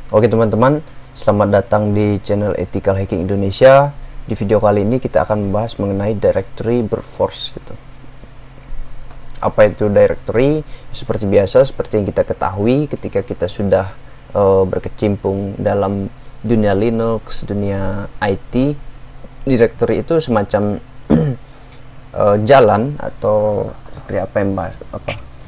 Oke teman-teman, selamat datang di channel Ethical Hacking Indonesia. Di video kali ini kita akan membahas mengenai directory brute force gitu. Apa itu directory? Seperti biasa, seperti yang kita ketahui ketika kita sudah berkecimpung dalam dunia Linux, dunia IT, directory itu semacam jalan, atau seperti apa yang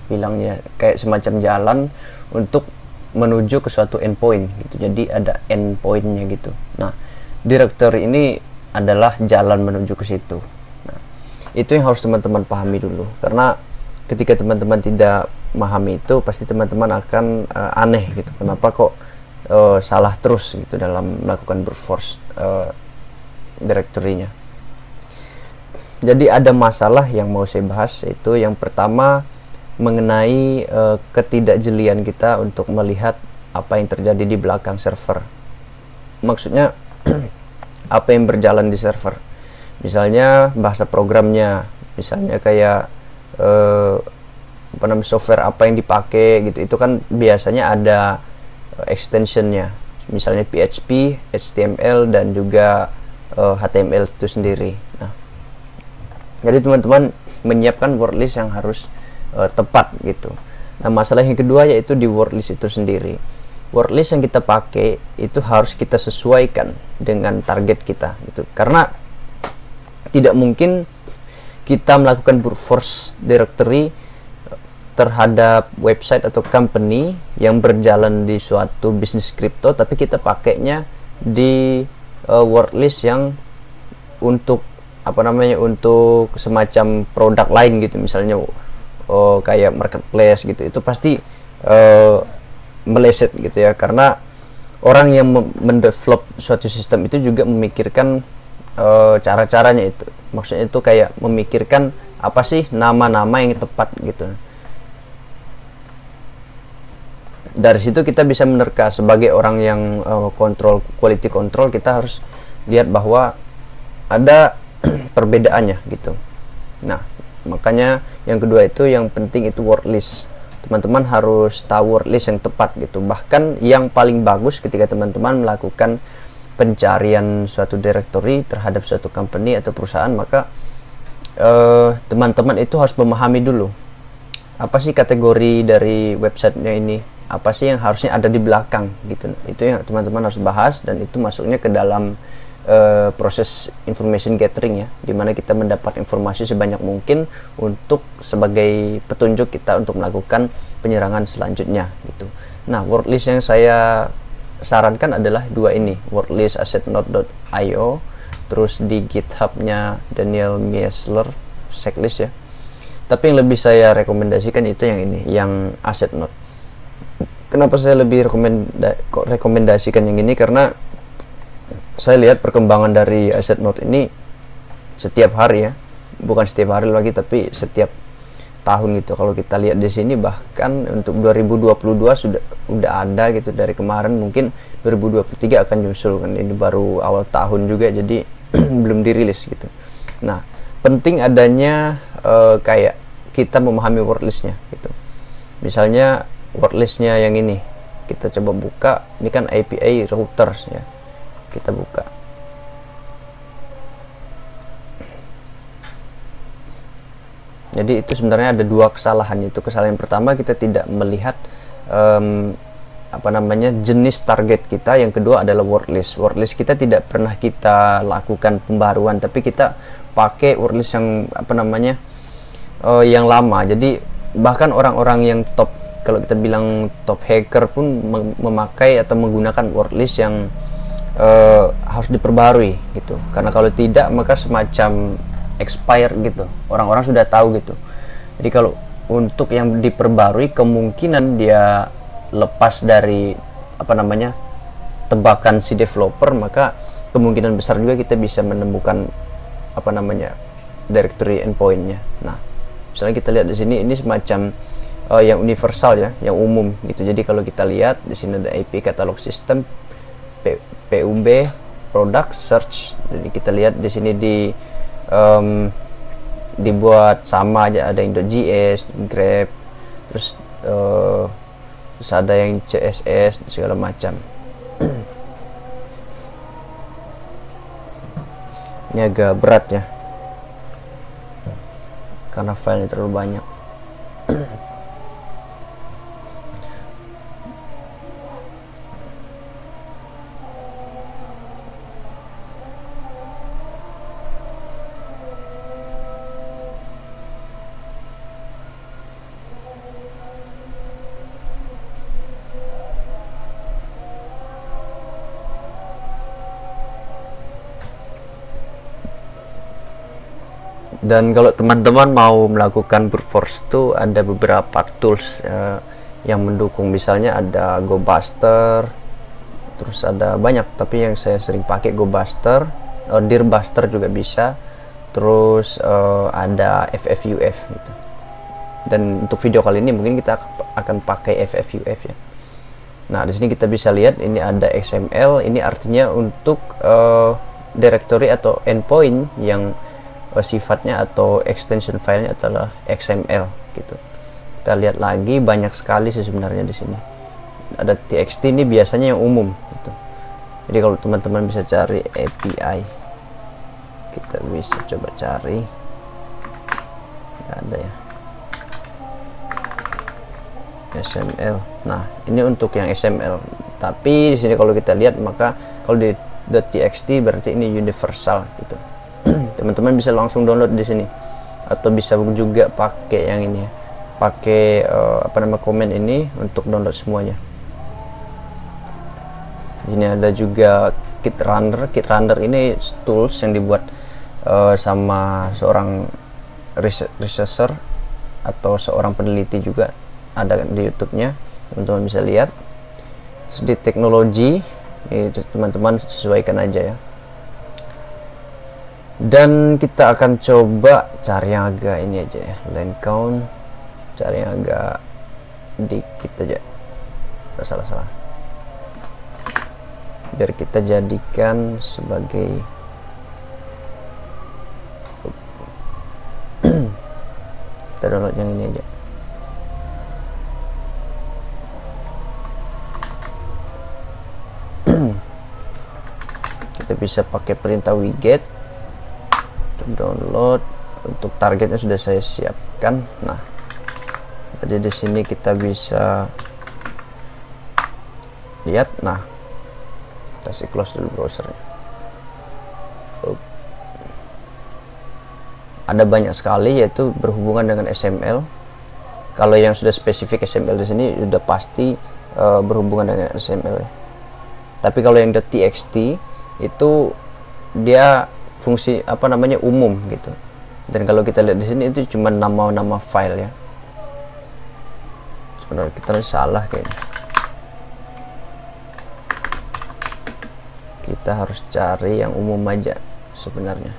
bilangnya, kayak semacam jalan untuk menuju ke suatu endpoint gitu. Jadi ada endpointnya gitu. Nah, directory ini adalah jalan menuju ke situ. Nah, itu yang harus teman-teman pahami dulu, karena ketika teman-teman tidak memahami itu, pasti teman-teman akan aneh gitu. Kenapa kok salah terus gitu dalam melakukan brute force directory-nya. Jadi ada masalah yang mau saya bahas, yaitu yang pertama mengenai ketidakjelian kita untuk melihat apa yang terjadi di belakang server. Maksudnya apa yang berjalan di server, misalnya bahasa programnya, misalnya kayak software apa yang dipakai gitu. Itu kan biasanya ada extensionnya, misalnya PHP, HTML, dan juga HTML itu sendiri. Nah, jadi teman-teman menyiapkan word list yang harus tepat gitu. Nah, masalah yang kedua yaitu di word list itu sendiri. Word list yang kita pakai itu harus kita sesuaikan dengan target kita gitu. Karena tidak mungkin kita melakukan brute force directory terhadap website atau company yang berjalan di suatu bisnis kripto, tapi kita pakainya di word list yang untuk untuk semacam produk lain gitu, misalnya kayak marketplace gitu. Itu pasti meleset gitu ya, karena orang yang mendevelop suatu sistem itu juga memikirkan cara-caranya itu. Maksudnya itu kayak memikirkan apa sih nama-nama yang tepat gitu. Dari situ kita bisa menerka. Sebagai orang yang quality control, kita harus lihat bahwa ada perbedaannya gitu. Nah, makanya yang kedua itu, yang penting itu word list. Teman-teman harus tahu word list yang tepat gitu. Bahkan yang paling bagus ketika teman-teman melakukan pencarian suatu directory terhadap suatu company atau perusahaan, maka teman-teman itu harus memahami dulu apa sih kategori dari websitenya ini, apa sih yang harusnya ada di belakang gitu. Itu yang teman-teman harus bahas, dan itu masuknya ke dalam proses information gathering ya, dimana kita mendapat informasi sebanyak mungkin untuk sebagai petunjuk kita untuk melakukan penyerangan selanjutnya gitu. Nah, word list yang saya sarankan adalah dua ini, word list assetnode.io, terus di GitHub-nya Daniel Miessler, checklist ya. Tapi yang lebih saya rekomendasikan itu yang ini, yang assetnode. Kenapa saya lebih rekomendasikan yang ini? Karena saya lihat perkembangan dari assetnode ini setiap hari ya, bukan setiap hari lagi, tapi setiap tahun gitu. Kalau kita lihat di sini, bahkan untuk 2022 udah ada gitu dari kemarin. Mungkin 2023 akan nyusul kan, ini baru awal tahun juga, jadi belum dirilis gitu. Nah, penting adanya kayak kita memahami word listnya gitu. Misalnya word listnya yang ini, kita coba buka. Ini kan API routers ya, kita buka. Jadi itu sebenarnya ada dua kesalahan. Itu kesalahan yang pertama, kita tidak melihat jenis target kita. Yang kedua adalah word list. Word list kita tidak pernah kita lakukan pembaruan, tapi kita pakai word list yang yang lama. Jadi bahkan orang-orang yang top, kalau kita bilang top hacker pun memakai atau menggunakan word list yang harus diperbarui gitu. Karena kalau tidak, maka semacam expired gitu, orang-orang sudah tahu gitu. Jadi kalau untuk yang diperbarui, kemungkinan dia lepas dari tebakan si developer, maka kemungkinan besar juga kita bisa menemukan directory endpointnya. Nah, misalnya kita lihat di sini, ini semacam yang universal ya, yang umum gitu. Jadi kalau kita lihat di sini ada IP catalog system, PUB, product, search. Jadi kita lihat di sini dibuat sama aja, ada yang .js, grep, terus ada yang CSS segala macam. Ini agak berat ya, karena filenya terlalu banyak. Dan kalau teman-teman mau melakukan brute force itu ada beberapa tools yang mendukung, misalnya ada GoBuster, terus ada banyak, tapi yang saya sering pakai GoBuster, Dearbuster juga bisa, terus ada FFUF gitu. Dan untuk video kali ini mungkin kita akan pakai FFUF ya. Nah, di sini kita bisa lihat ini ada XML, ini artinya untuk directory atau endpoint yang sifatnya atau extension filenya adalah XML gitu. Kita lihat lagi, banyak sekali sih sebenarnya di sini. Ada TXT, ini biasanya yang umum gitu. Jadi kalau teman-teman bisa cari API, kita bisa coba cari. Nggak ada ya, XML. Nah, ini untuk yang XML. Tapi di sini kalau kita lihat, maka kalau di .txt berarti ini universal gitu. Teman-teman bisa langsung download di sini, atau bisa juga pakai yang ini ya, pakai komen ini untuk download semuanya. Di sini ada juga KitRunner. KitRunner ini tools yang dibuat sama seorang researcher atau seorang peneliti juga, ada di YouTube-nya, teman-teman bisa lihat. Di teknologi ini teman-teman sesuaikan aja ya. Dan kita akan coba cari yang agak ini aja ya, line count, cari yang agak dikit aja, salah biar kita jadikan sebagai kita download yang ini aja. Kita bisa pakai perintah widget download. Untuk targetnya sudah saya siapkan. Nah, jadi di sini kita bisa lihat. Nah, kasih close dulu browsernya. Ada banyak sekali, yaitu berhubungan dengan XML. Kalau yang sudah spesifik XML di sini sudah pasti berhubungan dengan XML ya. Tapi kalau yang .txt itu dia fungsi umum gitu. Dan kalau kita lihat di sini itu cuma nama-nama file ya. Sebenarnya kita salah kayaknya. Kita harus cari yang umum aja sebenarnya.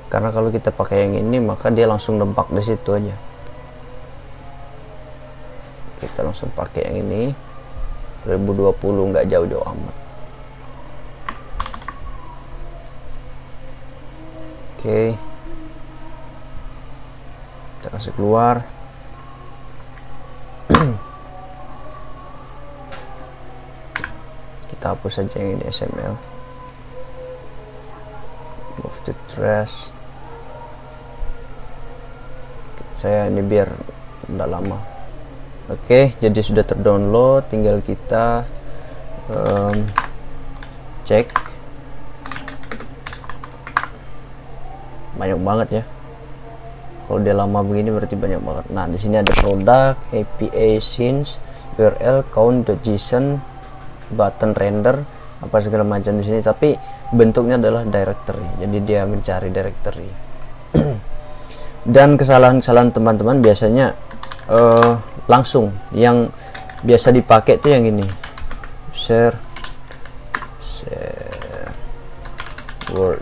Karena kalau kita pakai yang ini, maka dia langsung nempak di situ aja. Kita langsung pakai yang ini. 2020 nggak jauh-jauh amat. Oke, kita kasih keluar. Kita hapus saja yang ini XML. Move to trash. Saya ini biar tidak lama. Oke, jadi sudah terdownload. Tinggal kita cek. Banyak banget ya. Kalau dia lama begini berarti banyak banget. Nah, di sini ada produk, API scenes, URL, count.json, button render, apa segala macam di sini. Tapi bentuknya adalah directory. Jadi dia mencari directory. Dan kesalahan-kesalahan teman-teman biasanya langsung yang biasa dipakai itu yang ini. Share word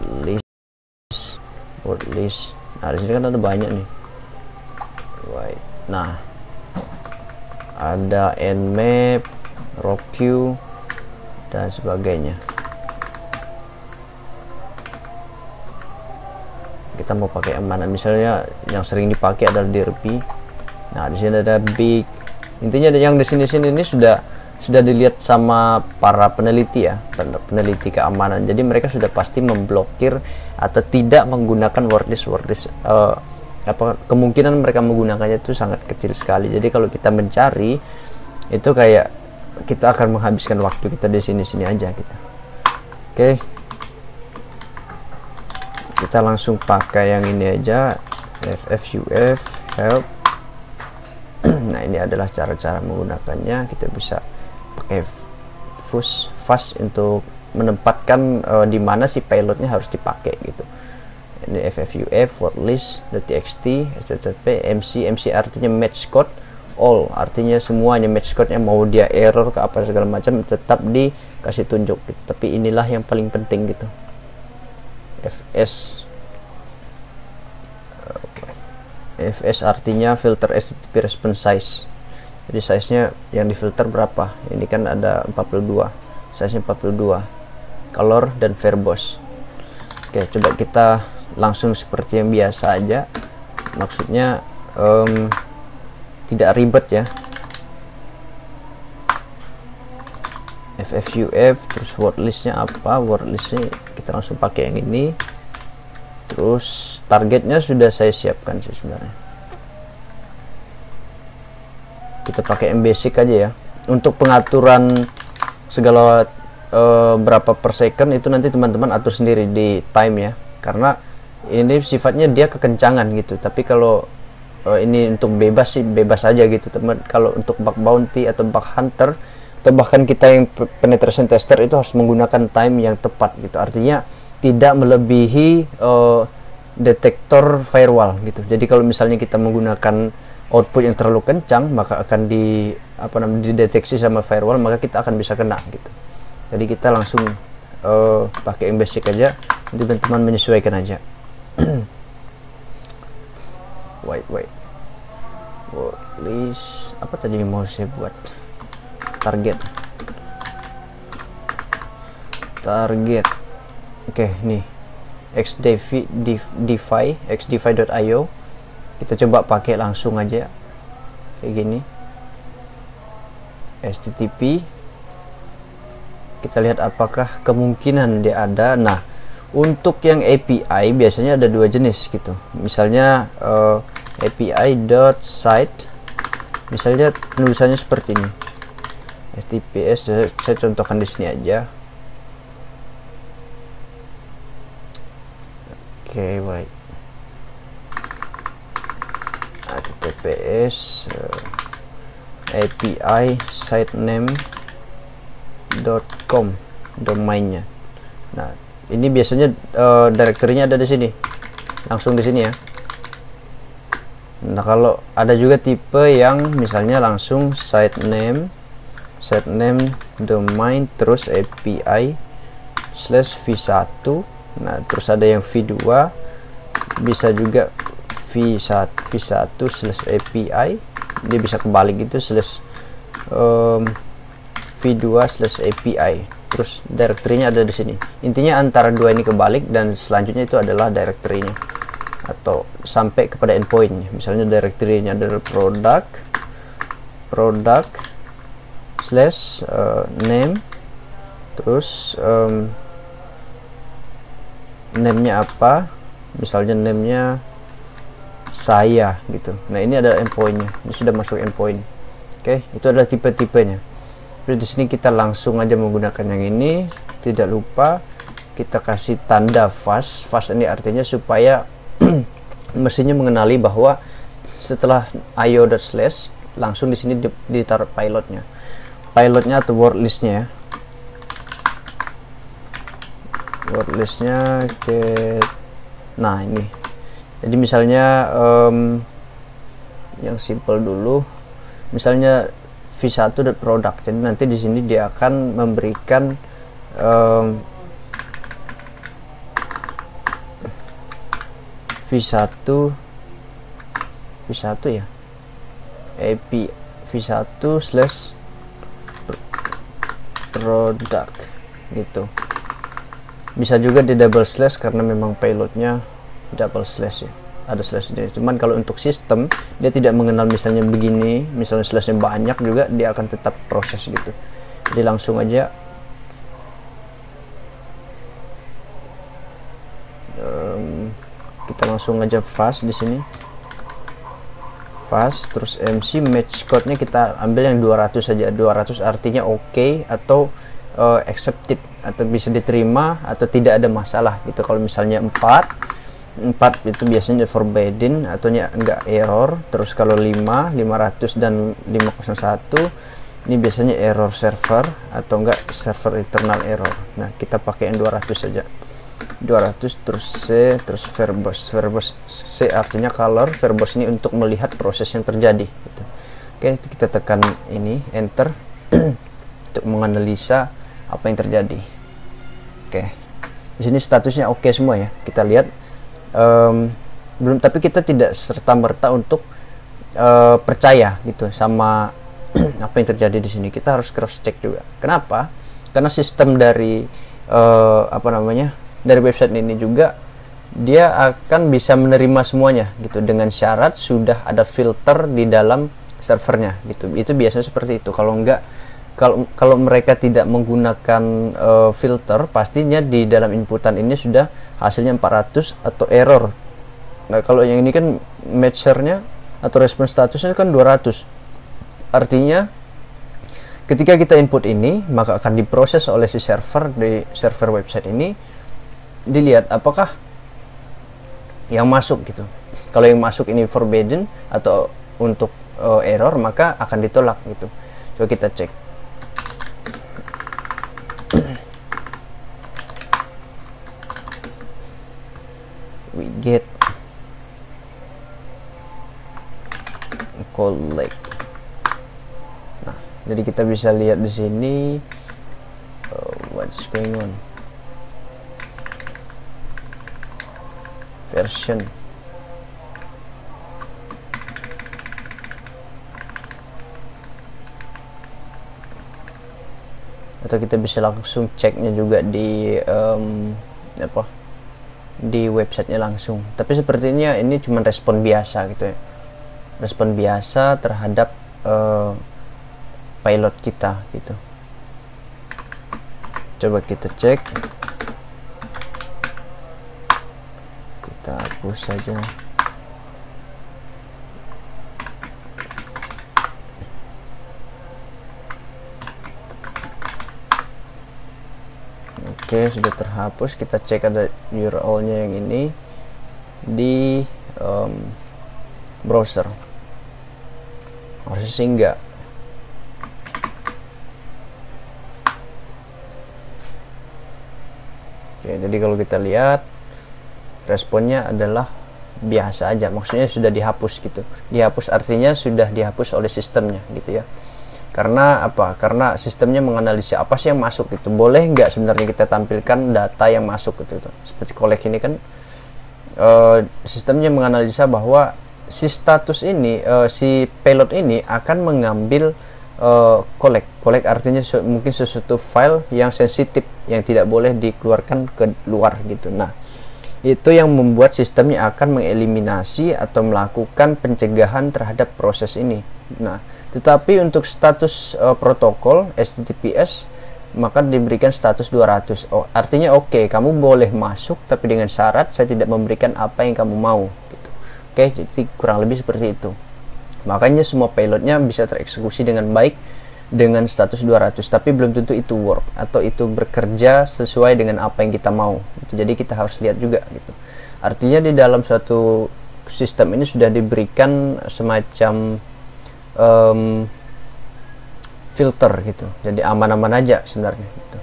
list. Nah, di sini kan ada banyak nih. Right. Nah, ada nmap, roq dan sebagainya. Kita mau pakai yang mana? Misalnya yang sering dipakai adalah DRP. Nah, di sini ada big. Intinya yang di sini ini sudah sudah dilihat sama para peneliti ya, peneliti keamanan. Jadi mereka sudah pasti memblokir atau tidak menggunakan wordlist. Kemungkinan mereka menggunakannya itu sangat kecil sekali. Jadi kalau kita mencari itu kayak kita akan menghabiskan waktu kita di sini aja gitu. Oke. Kita langsung pakai yang ini aja, ffuf help. Nah, ini adalah cara-cara menggunakannya. Kita bisa pakai fast untuk menempatkan di mana si payloadnya harus dipakai gitu. Ini ffuf wordlist.txt http mc artinya match code, all artinya semuanya match code-nya, mau dia error ke apa segala macam tetap dikasih tunjuk gitu. Tapi inilah yang paling penting gitu. fs artinya filter HTTP response size. Jadi size nya yang difilter berapa, ini kan ada 42, size nya 42, color dan verbose. Oke, coba kita langsung seperti yang biasa aja, maksudnya tidak ribet ya. ffuf terus wordlistnya apa, wordlistnya kita langsung pakai yang ini. Terus targetnya sudah saya siapkan sih sebenarnya, kita pakai yang basic aja ya. Untuk pengaturan segala berapa per second itu nanti teman-teman atur sendiri di time ya, karena ini sifatnya dia kekencangan gitu. Tapi kalau ini untuk bebas sih bebas aja gitu teman. Kalau untuk bug bounty atau bug hunter atau bahkan kita yang penetration tester itu harus menggunakan time yang tepat gitu, artinya tidak melebihi detektor firewall gitu. Jadi kalau misalnya kita menggunakan output yang terlalu kencang, maka akan dideteksi sama firewall, maka kita akan bisa kena gitu. Jadi kita langsung pakai yang basic aja, nanti teman-teman menyesuaikan aja. wait list apa tadi yang mau saya buat, target. Oke, nih xdfi.io kita coba pakai langsung aja kayak gini. HTTP, kita lihat apakah kemungkinan dia ada. Nah, untuk yang API biasanya ada dua jenis gitu. Misalnya API.site, misalnya penulisannya seperti ini, HTTPS. Saya contohkan di sini aja. Oke, baik. HTTPS API site name.com domainnya. Nah, ini biasanya direktorinya ada di sini, langsung di sini ya. Nah, kalau ada juga tipe yang misalnya langsung site name domain terus API /v1. Nah, terus ada yang v2, bisa juga v1/API, dia bisa kebalik gitu v2/API. Terus direktorinya ada di sini. Intinya antara dua ini kebalik, dan selanjutnya itu adalah direktorinya atau sampai kepada endpoint. Misalnya direktorinya adalah product/name, terus name-nya apa, misalnya name-nya saya gitu. Nah, ini ada endpoint-nya, ini sudah masuk endpoint. Oke, itu adalah tipe-tipenya. Terus di sini kita langsung aja menggunakan yang ini. Tidak lupa kita kasih tanda fast ini artinya supaya mesinnya mengenali bahwa setelah io./ langsung di sini ditaruh pilotnya atau wordlistnya ya. Wordlistnya nah ini. Jadi misalnya yang simple dulu, misalnya v1.product. Jadi nanti di sini dia akan memberikan v1 ya, API v1/product gitu. Bisa juga di double slash karena memang payloadnya double slash ya. ada slash sendiri. Cuman kalau untuk sistem dia tidak mengenal misalnya begini, misalnya slashnya banyak juga dia akan tetap proses gitu. Jadi langsung aja kita langsung aja fast di sini, fast, terus MC match code-nya kita ambil yang 200 saja. 200 artinya oke atau accepted, atau bisa diterima atau tidak ada masalah gitu. Kalau misalnya 4 itu biasanya forbidden atau enggak error. Terus kalau 500 dan 501 ini biasanya error server atau enggak server internal error. Nah, kita pakai yang 200 saja. 200 terus C, terus verbose. Verbose C artinya color, verbose ini untuk melihat proses yang terjadi gitu. Oke, kita tekan ini enter untuk menganalisa apa yang terjadi. Oke, di sini statusnya oke semua ya, kita lihat. Belum, tapi kita tidak serta merta untuk percaya gitu sama apa yang terjadi di sini. Kita harus cross check juga. Kenapa? Karena sistem dari dari website ini juga dia akan bisa menerima semuanya gitu, dengan syarat sudah ada filter di dalam servernya gitu. Itu biasanya seperti itu. Kalau enggak, kalau mereka tidak menggunakan filter, pastinya di dalam inputan ini sudah hasilnya 400 atau error. Nah, kalau yang ini kan matchernya atau respon statusnya kan 200. Artinya ketika kita input ini, maka akan diproses oleh si server di server website ini, dilihat apakah yang masuk gitu. Kalau yang masuk ini forbidden atau untuk error, maka akan ditolak gitu. Coba kita cek. We get collect. Nah, jadi kita bisa lihat di sini what's going on. Version. Atau kita bisa langsung ceknya juga di di websitenya langsung. Tapi sepertinya ini cuma respon biasa gitu ya, respon biasa terhadap pilot kita gitu. Coba kita cek, kita hapus saja. Oke, sudah terhapus. Kita cek ada URL-nya yang ini di browser. Harusnya sih enggak. Oke, jadi kalau kita lihat responnya adalah biasa aja, maksudnya sudah dihapus gitu. Dihapus artinya sudah dihapus oleh sistemnya gitu ya. Karena apa? Karena sistemnya menganalisa apa sih yang masuk gitu. Boleh nggak sebenarnya kita tampilkan data yang masuk gitu. Seperti collect ini kan sistemnya menganalisa bahwa si status ini, si payload ini akan mengambil collect. Collect artinya mungkin sesuatu file yang sensitif yang tidak boleh dikeluarkan ke luar gitu. Nah, itu yang membuat sistemnya akan mengeliminasi atau melakukan pencegahan terhadap proses ini. Nah, tetapi untuk status protokol HTTPS maka diberikan status 200. Oh, artinya oke, kamu boleh masuk tapi dengan syarat saya tidak memberikan apa yang kamu mau gitu. Oke, jadi kurang lebih seperti itu. Makanya semua payloadnya bisa tereksekusi dengan baik dengan status 200, tapi belum tentu itu work atau itu bekerja sesuai dengan apa yang kita mau gitu. Jadi kita harus lihat juga gitu. Artinya di dalam suatu sistem ini sudah diberikan semacam filter gitu, jadi aman-aman aja sebenarnya gitu.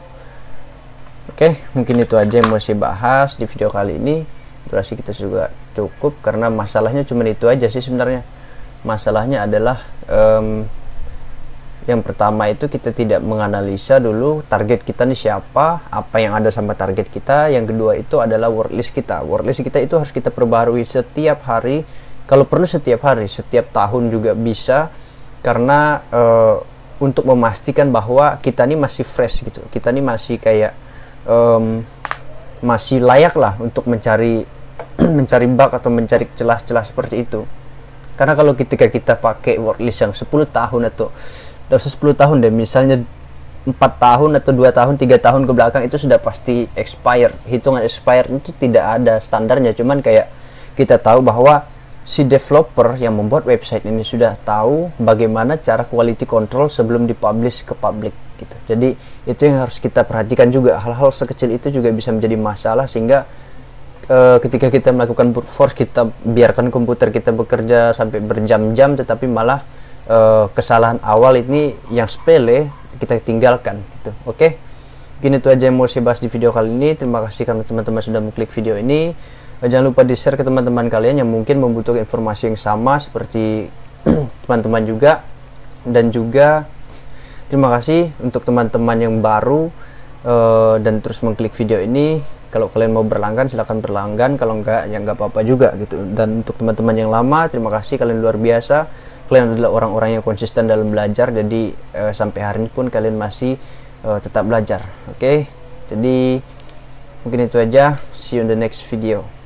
Oke, mungkin itu aja yang mau saya bahas di video kali ini. Durasi kita juga cukup karena masalahnya cuma itu aja sih sebenarnya. Masalahnya adalah yang pertama itu kita tidak menganalisa dulu target kita nih siapa, apa yang ada sama target kita. Yang kedua itu adalah wordlist kita. Wordlist kita itu harus kita perbaharui setiap hari, kalau perlu setiap hari, setiap tahun juga bisa. Karena untuk memastikan bahwa kita ini masih fresh gitu, kita ini masih kayak masih layak lah untuk mencari mencari bug atau mencari celah-celah seperti itu. Karena kalau ketika kita pakai wordlist yang 10 tahun atau 10 tahun deh, misalnya 4 tahun atau 2 tahun 3 tahun ke belakang, itu sudah pasti expire. Hitungan expire itu tidak ada standarnya, cuman kayak kita tahu bahwa si developer yang membuat website ini sudah tahu bagaimana cara quality control sebelum dipublish ke publik gitu. Jadi itu yang harus kita perhatikan juga. Hal-hal sekecil itu juga bisa menjadi masalah, sehingga ketika kita melakukan brute force, kita biarkan komputer kita bekerja sampai berjam-jam, tetapi malah kesalahan awal ini yang sepele kita tinggalkan gitu. Oke, gini itu aja yang mau saya bahas di video kali ini. Terima kasih karena teman-teman sudah mengklik video ini. Jangan lupa di share ke teman-teman kalian yang mungkin membutuhkan informasi yang sama seperti teman-teman juga. Dan juga terima kasih untuk teman-teman yang baru dan terus mengklik video ini. Kalau kalian mau berlangganan silahkan berlangganan, kalau enggak ya enggak apa-apa juga gitu. Dan untuk teman-teman yang lama, terima kasih, kalian luar biasa. Kalian adalah orang-orang yang konsisten dalam belajar, jadi sampai hari ini pun kalian masih tetap belajar. Oke, jadi mungkin itu aja. See you in the next video.